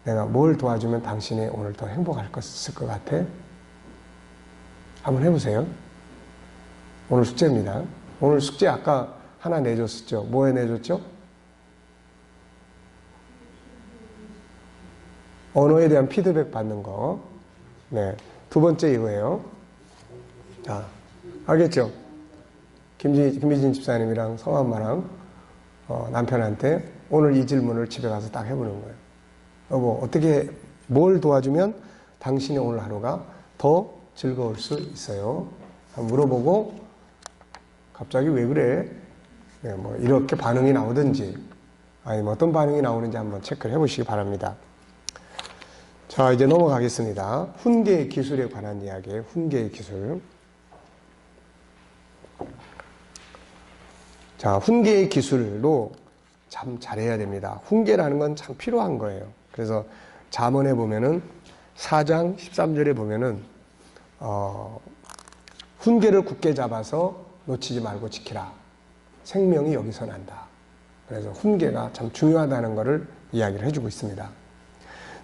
내가 뭘 도와주면 당신이 오늘 더 행복할 것 같아? 한번 해보세요. 오늘 숙제입니다. 오늘 숙제 아까 하나 내줬었죠. 뭐에 내줬죠? 언어에 대한 피드백 받는 거. 네. 두 번째 이거예요. 자, 알겠죠? 김미진 집사님이랑 성함마랑 남편한테 오늘 이 질문을 집에 가서 딱 해보는 거예요. 여보, 어떻게, 뭘 도와주면 당신이 오늘 하루가 더 즐거울 수 있어요? 한번 물어보고, 갑자기 왜 그래? 네, 뭐 이렇게 반응이 나오든지, 아니면 어떤 반응이 나오는지 한번 체크를 해보시기 바랍니다. 자, 이제 넘어가겠습니다. 훈계의 기술에 관한 이야기예요. 훈계의 기술. 자, 훈계의 기술로 참 잘해야 됩니다. 훈계라는 건 참 필요한 거예요. 그래서 잠언에 보면은 4장 13절에 보면은 훈계를 굳게 잡아서 놓치지 말고 지키라. 생명이 여기서 난다. 그래서 훈계가 참 중요하다는 것을 이야기를 해주고 있습니다.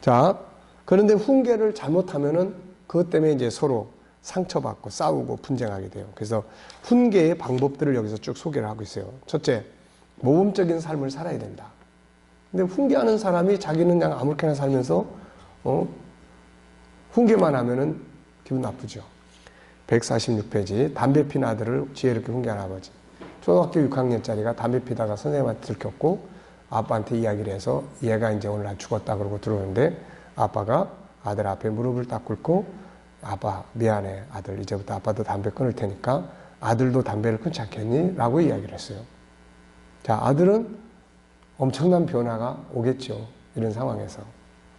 자, 그런데 훈계를 잘못하면은 그것 때문에 이제 서로 상처받고 싸우고 분쟁하게 돼요. 그래서 훈계의 방법들을 여기서 쭉 소개를 하고 있어요. 첫째, 모범적인 삶을 살아야 된다. 근데 훈계하는 사람이 자기는 그냥 아무렇게나 살면서 훈계만 하면은 기분 나쁘죠. 146페이지 담배 피는 아들을 지혜롭게 훈계하는 아버지. 초등학교 6학년짜리가 담배 피다가 선생님한테 들켰고 아빠한테 이야기를 해서 얘가 이제 오늘 나 죽었다 그러고 들어오는데 아빠가 아들 앞에 무릎을 딱 꿇고 아빠 미안해 아들 이제부터 아빠도 담배 끊을 테니까 아들도 담배를 끊지 않겠니? 라고 이야기를 했어요. 자, 아들은 엄청난 변화가 오겠죠. 이런 상황에서.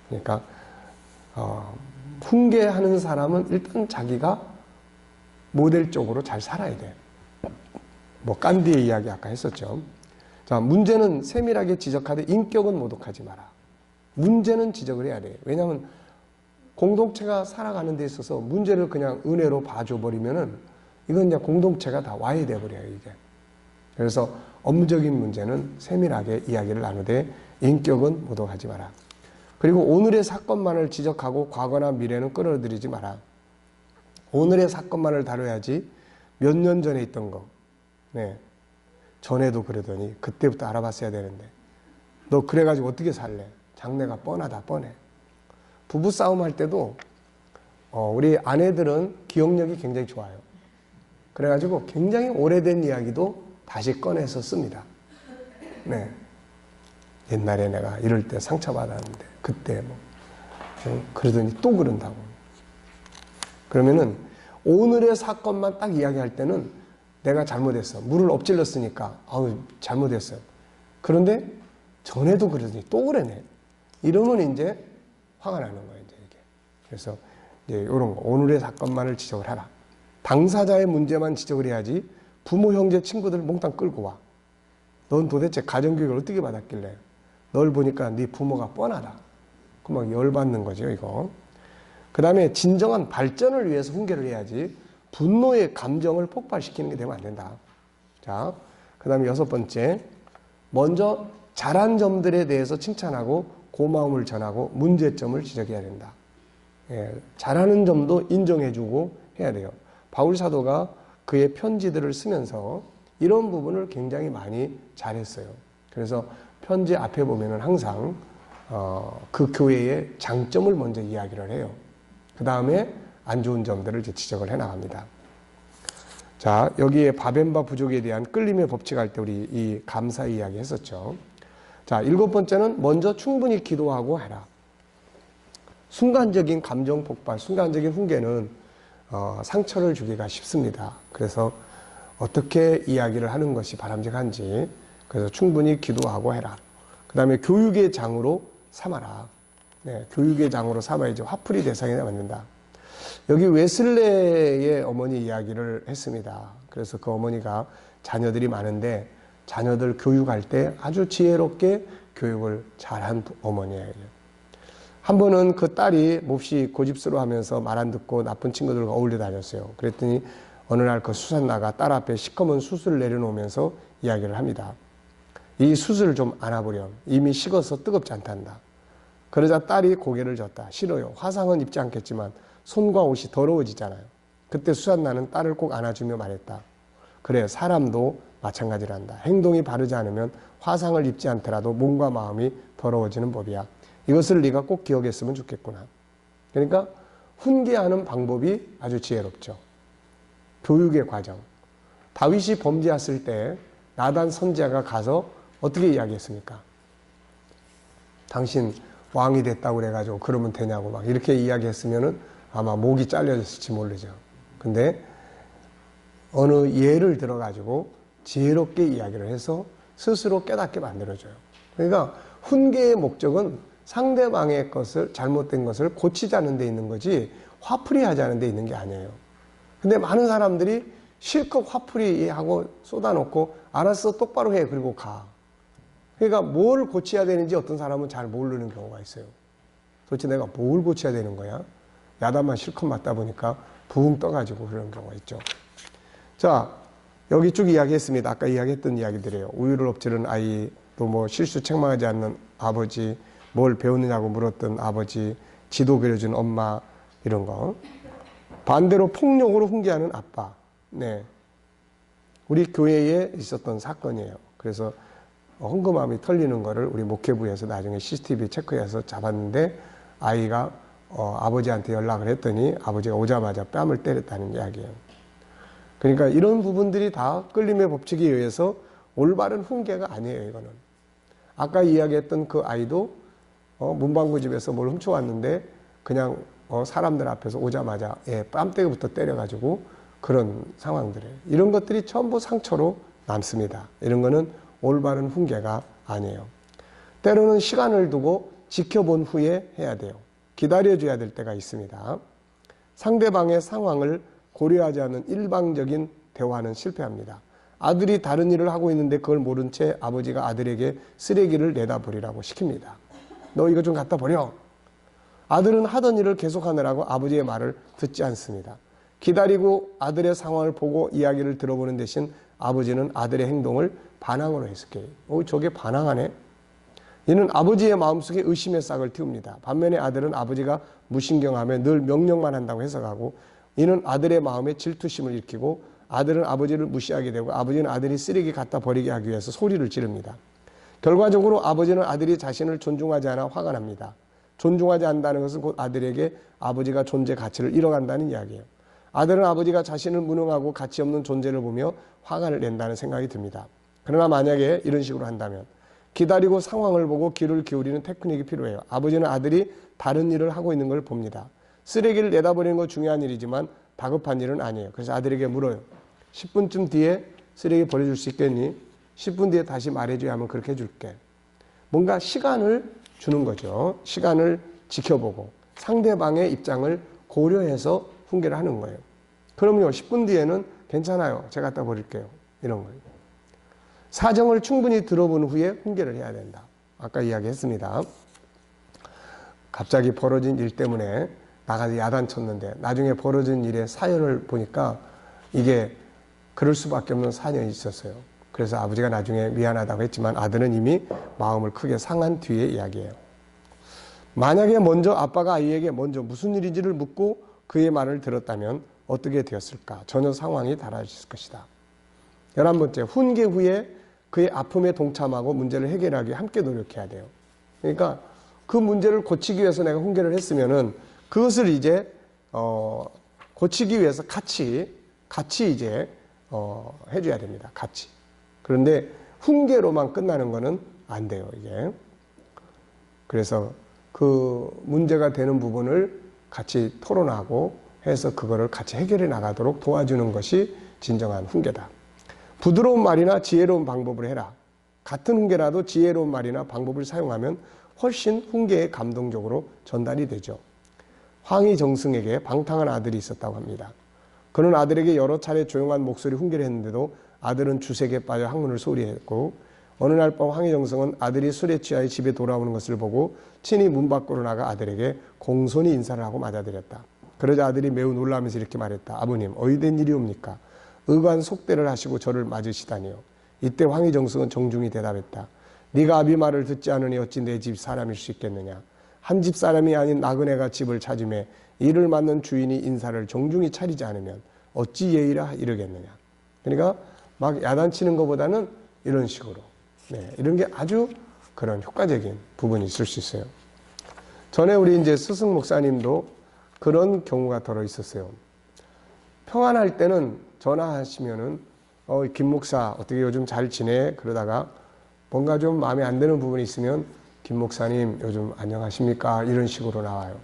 그러니까 훈계하는 사람은 일단 자기가 모델적으로 잘 살아야 돼. 뭐 깐디의 이야기 아까 했었죠. 자, 문제는 세밀하게 지적하되 인격은 모독하지 마라. 문제는 지적을 해야 돼요. 왜냐하면 공동체가 살아가는 데 있어서 문제를 그냥 은혜로 봐줘버리면은 이건 이제 공동체가 다 와해돼 버려요, 이게. 그래서 업무적인 문제는 세밀하게 이야기를 나누되 인격은 모독하지 마라. 그리고 오늘의 사건만을 지적하고 과거나 미래는 끌어들이지 마라. 오늘의 사건만을 다뤄야지 몇 년 전에 있던 거. 네. 전에도 그러더니 그때부터 알아봤어야 되는데 너 그래가지고 어떻게 살래? 장래가 뻔하다 뻔해. 부부싸움 할 때도 우리 아내들은 기억력이 굉장히 좋아요. 그래가지고 굉장히 오래된 이야기도 다시 꺼내서 씁니다. 네. 옛날에 내가 이럴 때 상처받았는데 그때 뭐 그러더니 또 그런다고. 그러면은 오늘의 사건만 딱 이야기할 때는 내가 잘못했어. 물을 엎질렀으니까 아우 잘못했어요. 그런데 전에도 그러더니 또 그러네. 이러면 이제 화가 나는 거예요. 이제 이게. 그래서 이제 이런 거 오늘의 사건만을 지적을 하라. 당사자의 문제만 지적을 해야지 부모, 형제, 친구들 몽땅 끌고 와. 넌 도대체 가정교육을 어떻게 받았길래 널 보니까 네 부모가 뻔하다. 그 막 열받는 거죠, 이거. 그 다음에 진정한 발전을 위해서 훈계를 해야지 분노의 감정을 폭발시키는 게 되면 안 된다. 자, 그 다음에 6번째. 먼저 잘한 점들에 대해서 칭찬하고 고마움을 전하고 문제점을 지적해야 된다. 예, 잘하는 점도 인정해주고 해야 돼요. 바울 사도가 그의 편지들을 쓰면서 이런 부분을 굉장히 많이 잘했어요. 그래서 편지 앞에 보면은 항상 그 교회의 장점을 먼저 이야기를 해요. 그 다음에 안 좋은 점들을 이제 지적을 해나갑니다. 자, 여기에 바벤바 부족에 대한 끌림의 법칙 할 때 우리 이 감사 이야기 했었죠. 자, 7번째는 먼저 충분히 기도하고 해라. 순간적인 감정 폭발, 순간적인 훈계는 상처를 주기가 쉽습니다. 그래서 어떻게 이야기를 하는 것이 바람직한지 그래서 충분히 기도하고 해라. 그 다음에 교육의 장으로 삼아라. 네, 교육의 장으로 삼아야지 화풀이 대상이 만든다. 여기 웨슬레의 어머니 이야기를 했습니다. 그래서 그 어머니가 자녀들이 많은데 자녀들 교육할 때 아주 지혜롭게 교육을 잘한 어머니예요. 한 번은 그 딸이 몹시 고집스러워하면서 말 안 듣고 나쁜 친구들과 어울려 다녔어요. 그랬더니 어느 날 그 수산나가 딸 앞에 시커먼 숯을 내려놓으면서 이야기를 합니다. 이 숯을 좀 안아보렴. 이미 식어서 뜨겁지 않단다. 그러자 딸이 고개를 젓다. 싫어요. 화상은 입지 않겠지만 손과 옷이 더러워지잖아요. 그때 수산나는 딸을 꼭 안아주며 말했다. 그래, 사람도 마찬가지란다. 행동이 바르지 않으면 화상을 입지 않더라도 몸과 마음이 더러워지는 법이야. 이것을 네가 꼭 기억했으면 좋겠구나. 그러니까 훈계하는 방법이 아주 지혜롭죠. 교육의 과정. 다윗이 범죄했을 때 나단 선지자가 가서 어떻게 이야기했습니까? 당신 왕이 됐다고 그래가지고 그러면 되냐고 막 이렇게 이야기했으면은 아마 목이 잘려졌을지 모르죠. 근데 어느 예를 들어가지고 지혜롭게 이야기를 해서 스스로 깨닫게 만들어줘요. 그러니까 훈계의 목적은 상대방의 것을, 잘못된 것을 고치자는 데 있는 거지 화풀이 하자는 데 있는 게 아니에요. 근데 많은 사람들이 실컷 화풀이하고 쏟아놓고 알았어, 똑바로 해, 그리고 가. 그러니까 뭘 고쳐야 되는지 어떤 사람은 잘 모르는 경우가 있어요. 도대체 내가 뭘 고쳐야 되는 거야? 야단만 실컷 맞다 보니까 붕 떠가지고 그런 경우가 있죠. 자, 여기 쭉 이야기했습니다. 아까 이야기했던 이야기들이에요. 우유를 엎지른 아이, 또 뭐 실수 책망하지 않는 아버지, 뭘 배웠느냐고 물었던 아버지, 지도 그려준 엄마, 이런 거. 반대로 폭력으로 훈계하는 아빠. 네. 우리 교회에 있었던 사건이에요. 그래서 헌금함이 털리는 거를 우리 목회부에서 나중에 CCTV 체크해서 잡았는데 아이가 아버지한테 연락을 했더니 아버지가 오자마자 뺨을 때렸다는 이야기예요. 그러니까 이런 부분들이 다 끌림의 법칙에 의해서 올바른 훈계가 아니에요, 이거는. 아까 이야기했던 그 아이도 문방구 집에서 뭘 훔쳐왔는데 그냥 사람들 앞에서 오자마자 뺨때기부터 때려가지고 그런 상황들이에요. 이런 것들이 전부 상처로 남습니다. 이런 거는 올바른 훈계가 아니에요. 때로는 시간을 두고 지켜본 후에 해야 돼요. 기다려줘야 될 때가 있습니다. 상대방의 상황을 고려하지 않은 일방적인 대화는 실패합니다. 아들이 다른 일을 하고 있는데 그걸 모른 채 아버지가 아들에게 쓰레기를 내다 버리라고 시킵니다. 너 이거 좀 갖다 버려. 아들은 하던 일을 계속하느라고 아버지의 말을 듣지 않습니다. 기다리고 아들의 상황을 보고 이야기를 들어보는 대신 아버지는 아들의 행동을 반항으로 해석해요. 저게 반항하네? 이는 아버지의 마음속에 의심의 싹을 틔웁니다. 반면에 아들은 아버지가 무신경하며 늘 명령만 한다고 해석하고 이는 아들의 마음에 질투심을 일으키고 아들은 아버지를 무시하게 되고 아버지는 아들이 쓰레기 갖다 버리게 하기 위해서 소리를 지릅니다. 결과적으로 아버지는 아들이 자신을 존중하지 않아 화가 납니다. 존중하지 않는다는 것은 곧 아들에게 아버지가 존재 가치를 잃어간다는 이야기예요. 아들은 아버지가 자신을 무능하고 가치 없는 존재를 보며 화가 낸다는 생각이 듭니다. 그러나 만약에 이런 식으로 한다면 기다리고 상황을 보고 귀를 기울이는 테크닉이 필요해요. 아버지는 아들이 다른 일을 하고 있는 걸 봅니다. 쓰레기를 내다 버리는 건 중요한 일이지만 다급한 일은 아니에요. 그래서 아들에게 물어요. 10분쯤 뒤에 쓰레기 버려줄 수 있겠니? 10분 뒤에 다시 말해줘야 하면 그렇게 해줄게. 뭔가 시간을 주는 거죠. 시간을 지켜보고 상대방의 입장을 고려해서 훈계를 하는 거예요. 그럼요, 10분 뒤에는 괜찮아요. 제가 갖다 버릴게요. 이런 거예요. 사정을 충분히 들어본 후에 훈계를 해야 된다. 아까 이야기했습니다. 갑자기 벌어진 일 때문에 나가서 야단쳤는데 나중에 벌어진 일의 사연을 보니까 이게 그럴 수밖에 없는 사연이 있었어요. 그래서 아버지가 나중에 미안하다고 했지만 아들은 이미 마음을 크게 상한 뒤의 이야기예요. 만약에 먼저 아빠가 아이에게 먼저 무슨 일인지를 묻고 그의 말을 들었다면 어떻게 되었을까? 전혀 상황이 달라졌을 것이다. 11번째, 훈계 후에 그의 아픔에 동참하고 문제를 해결하기 위해 함께 노력해야 돼요. 그러니까 그 문제를 고치기 위해서 내가 훈계를 했으면은 그것을 이제 고치기 위해서 같이 이제 해줘야 됩니다. 같이. 그런데 훈계로만 끝나는 거는 안 돼요, 이게. 그래서 그 문제가 되는 부분을 같이 토론하고 해서 그거를 같이 해결해 나가도록 도와주는 것이 진정한 훈계다. 부드러운 말이나 지혜로운 방법을 해라. 같은 훈계라도 지혜로운 말이나 방법을 사용하면 훨씬 훈계에 감동적으로 전달이 되죠. 황희정승에게 방탕한 아들이 있었다고 합니다. 그는 아들에게 여러 차례 조용한 목소리 훈계를 했는데도 아들은 주색에 빠져 학문을 소리했고, 어느 날 밤 황희정승은 아들이 술에 취하여 집에 돌아오는 것을 보고 친히 문 밖으로 나가 아들에게 공손히 인사를 하고 맞아들였다. 그러자 아들이 매우 놀라면서 이렇게 말했다. 아버님, 어이된 일이옵니까? 의관 속대를 하시고 저를 맞으시다니요. 이때 황희정승은 정중히 대답했다. 네가 아비 말을 듣지 않으니 어찌 내 집 사람일 수 있겠느냐. 한 집 사람이 아닌 나그네가 집을 찾음에 이를 맡는 주인이 인사를 정중히 차리지 않으면 어찌 예의라 이르겠느냐. 그러니까 막 야단치는 것보다는 이런 식으로, 이런 게 아주 그런 효과적인 부분이 있을 수 있어요. 전에 우리 이제 스승 목사님도 그런 경우가 더러 있었어요. 평안할 때는 전화하시면은 김 목사 어떻게 요즘 잘 지내? 그러다가 뭔가 좀 마음에 안 드는 부분이 있으면 김 목사님 요즘 안녕하십니까? 이런 식으로 나와요.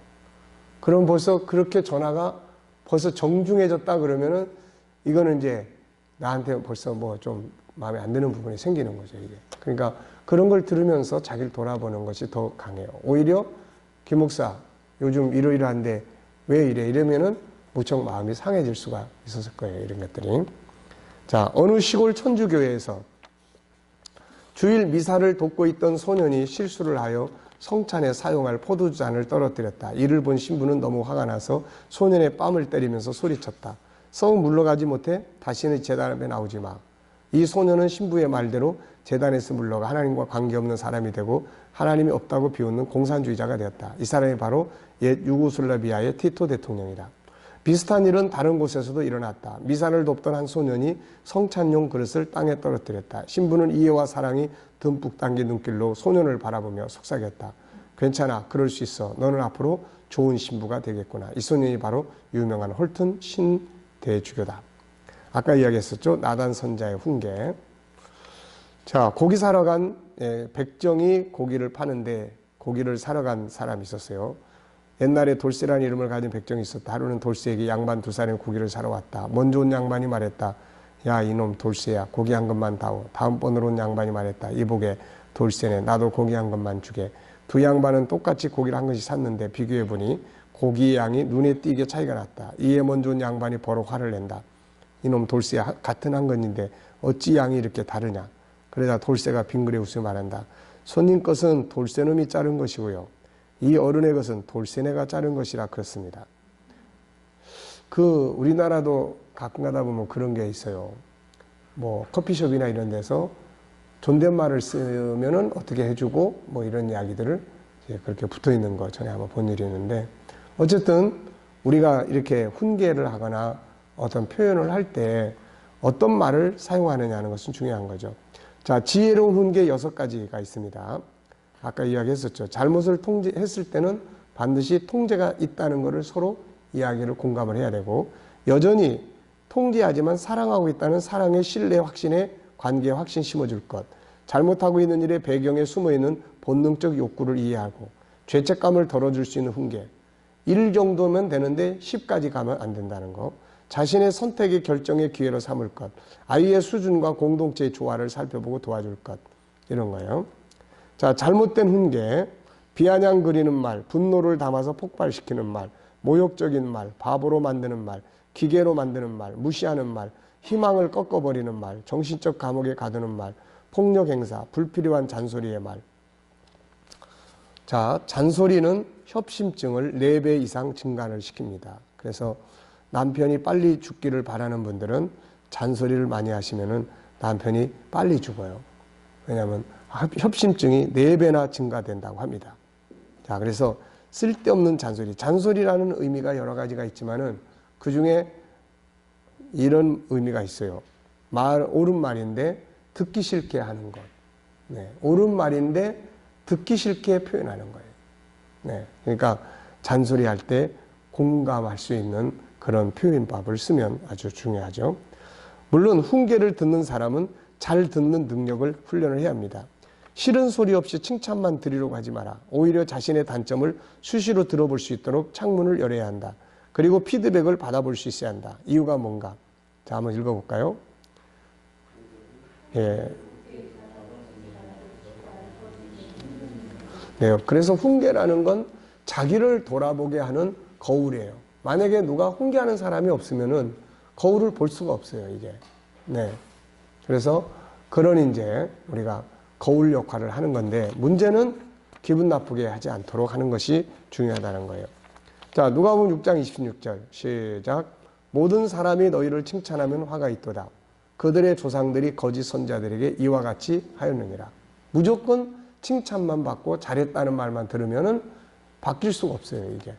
그럼 벌써 그렇게 전화가 벌써 정중해졌다 그러면은 이거는 이제 나한테 벌써 뭐 좀 마음에 안 드는 부분이 생기는 거죠, 이게. 그러니까 그런 걸 들으면서 자기를 돌아보는 것이 더 강해요. 오히려 김 목사 요즘 이러이러한데 왜 이래? 이러면은 무척 마음이 상해질 수가 있었을 거예요, 이런 것들이. 자, 어느 시골 천주교회에서 주일 미사를 돕고 있던 소년이 실수를 하여 성찬에 사용할 포도주잔을 떨어뜨렸다. 이를 본 신부는 너무 화가 나서 소년의 뺨을 때리면서 소리쳤다. 썩 물러가지 못해 다시는 제단에 나오지 마. 이 소년은 신부의 말대로 제단에서 물러가 하나님과 관계없는 사람이 되고 하나님이 없다고 비웃는 공산주의자가 되었다. 이 사람이 바로 옛 유고슬라비아의 티토 대통령이다. 비슷한 일은 다른 곳에서도 일어났다. 미사를 돕던 한 소년이 성찬용 그릇을 땅에 떨어뜨렸다. 신부는 이해와 사랑이 듬뿍 담긴 눈길로 소년을 바라보며 속삭였다. 괜찮아, 그럴 수 있어. 너는 앞으로 좋은 신부가 되겠구나. 이 소년이 바로 유명한 홀튼 신대주교다. 아까 이야기했었죠. 나단 선자의 훈계. 자, 고기 사러 간 백정이 고기를 파는데 고기를 사러 간 사람이 있었어요. 옛날에 돌쇠라는 이름을 가진 백정이 있었다. 하루는 돌쇠에게 양반 두 사람이 고기를 사러 왔다. 먼저 온 양반이 말했다. 야, 이놈 돌쇠야, 고기 한 것만 다오. 다음번으로 온 양반이 말했다. 이보게 돌쇠네, 나도 고기 한 것만 주게. 두 양반은 똑같이 고기를 한 것씩 샀는데 비교해보니 고기의 양이 눈에 띄게 차이가 났다. 이에 먼저 온 양반이 버럭 화를 낸다. 이놈 돌쇠야, 같은 한 것인데 어찌 양이 이렇게 다르냐. 그러자 돌쇠가 빙그레 웃으며 말한다. 손님 것은 돌쇠놈이 자른 것이고요. 이 어른의 것은 돌쇠네가 자른 것이라 그렇습니다. 우리나라도 가끔 가다 보면 그런 게 있어요. 뭐 커피숍이나 이런 데서 존댓말을 쓰면은 어떻게 해주고 뭐 이런 이야기들을 이제 그렇게 붙어 있는 거 전에 한번 본 일이 있는데, 어쨌든 우리가 이렇게 훈계를 하거나 어떤 표현을 할 때 어떤 말을 사용하느냐는 것은 중요한 거죠. 자, 지혜로운 훈계 6가지가 있습니다. 아까 이야기했었죠. 잘못을 했을 때는 반드시 통제가 있다는 것을 서로 이야기를 공감을 해야 되고, 여전히 통제하지만 사랑하고 있다는 사랑의 신뢰 확신에 관계에 확신 심어줄 것, 잘못하고 있는 일의 배경에 숨어있는 본능적 욕구를 이해하고 죄책감을 덜어줄 수 있는 훈계, 1 정도면 되는데 10까지 가면 안 된다는 거, 자신의 선택의 결정의 기회로 삼을 것, 아이의 수준과 공동체의 조화를 살펴보고 도와줄 것, 이런 거예요. 자, 잘못된 훈계, 비아냥 그리는 말, 분노를 담아서 폭발시키는 말, 모욕적인 말, 바보로 만드는 말, 기계로 만드는 말, 무시하는 말, 희망을 꺾어버리는 말, 정신적 감옥에 가두는 말, 폭력 행사, 불필요한 잔소리의 말. 자, 잔소리는 협심증을 4배 이상 증가를 시킵니다. 그래서 남편이 빨리 죽기를 바라는 분들은 잔소리를 많이 하시면은 남편이 빨리 죽어요. 왜냐하면 협심증이 4배나 증가된다고 합니다. 자, 그래서 쓸데없는 잔소리. 잔소리라는 의미가 여러 가지가 있지만은 그 중에 이런 의미가 있어요. 옳은 말인데 듣기 싫게 하는 것. 옳은 말인데 듣기 싫게 표현하는 거예요. 그러니까 잔소리할 때 공감할 수 있는 그런 표현법을 쓰면 아주 중요하죠. 물론 훈계를 듣는 사람은 잘 듣는 능력을 훈련을 해야 합니다. 싫은 소리 없이 칭찬만 드리려고 하지 마라. 오히려 자신의 단점을 수시로 들어볼 수 있도록 창문을 열어야 한다. 그리고 피드백을 받아볼 수 있어야 한다. 이유가 뭔가? 자, 한번 읽어볼까요? 예. 네, 그래서 훈계라는 건 자기를 돌아보게 하는 거울이에요. 만약에 누가 훈계하는 사람이 없으면은 거울을 볼 수가 없어요, 이게. 네. 그래서 그런 이제 우리가 거울 역할을 하는 건데, 문제는 기분 나쁘게 하지 않도록 하는 것이 중요하다는 거예요. 자, 누가복음 6장 26절 시작. 모든 사람이 너희를 칭찬하면 화가 있도다. 그들의 조상들이 거짓 선자들에게 이와 같이 하였느니라. 무조건 칭찬만 받고 잘했다는 말만 들으면은 바뀔 수가 없어요, 이게.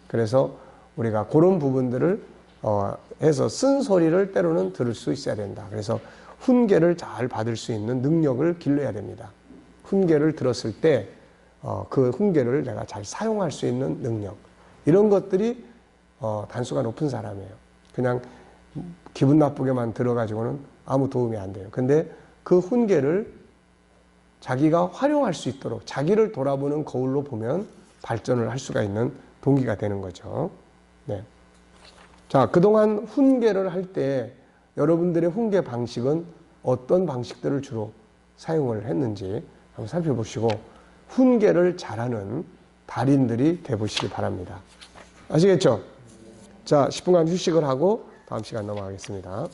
그래서 우리가 그런 부분들을 해서 쓴소리를 때로는 들을 수 있어야 된다. 그래서 훈계를 잘 받을 수 있는 능력을 길러야 됩니다. 훈계를 들었을 때 그 훈계를 내가 잘 사용할 수 있는 능력, 이런 것들이 단수가 높은 사람이에요. 그냥 기분 나쁘게만 들어가지고는 아무 도움이 안 돼요. 근데 그 훈계를 자기가 활용할 수 있도록 자기를 돌아보는 거울로 보면 발전을 할 수가 있는 동기가 되는 거죠. 네. 자, 그동안 훈계를 할 때 여러분들의 훈계 방식은 어떤 방식들을 주로 사용을 했는지 한번 살펴보시고 훈계를 잘하는 달인들이 되보시기 바랍니다. 아시겠죠? 자, 10분간 휴식을 하고 다음 시간 넘어가겠습니다.